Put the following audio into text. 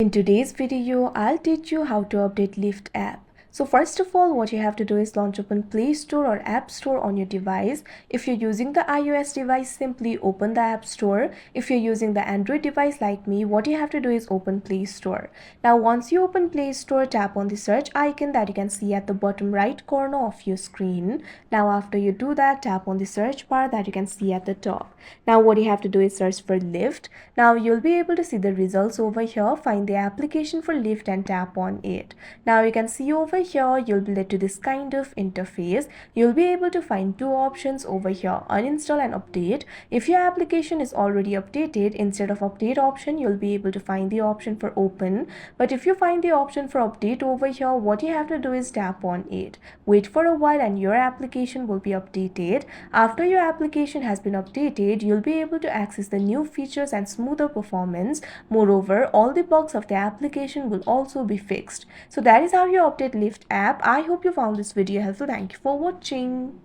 In today's video, I'll teach you how to update Lyft app. So first of all, what you have to do is launch open Play Store or App Store on your device. If you're using the iOS device, simply open the App Store. If you're using the Android device like me, what you have to do is open Play Store. Now once you open Play Store, tap on the search icon that you can see at the bottom right corner of your screen. Now after you do that, tap on the search bar that you can see at the top. Now what you have to do is search for Lyft. Now you'll be able to see the results over here. Find the application for Lyft and tap on it. Now you can see over here, you'll be led to this kind of interface. You'll be able to find two options over here: uninstall and update. If your application is already updated, instead of update option, you'll be able to find the option for open. But if you find the option for update over here, what you have to do is tap on it. Wait for a while and your application will be updated. After your application has been updated, you'll be able to access the new features and smoother performance. Moreover, all the bugs of the application will also be fixed. So that is how you update Lyft app. I hope you found this video helpful. Thank you for watching.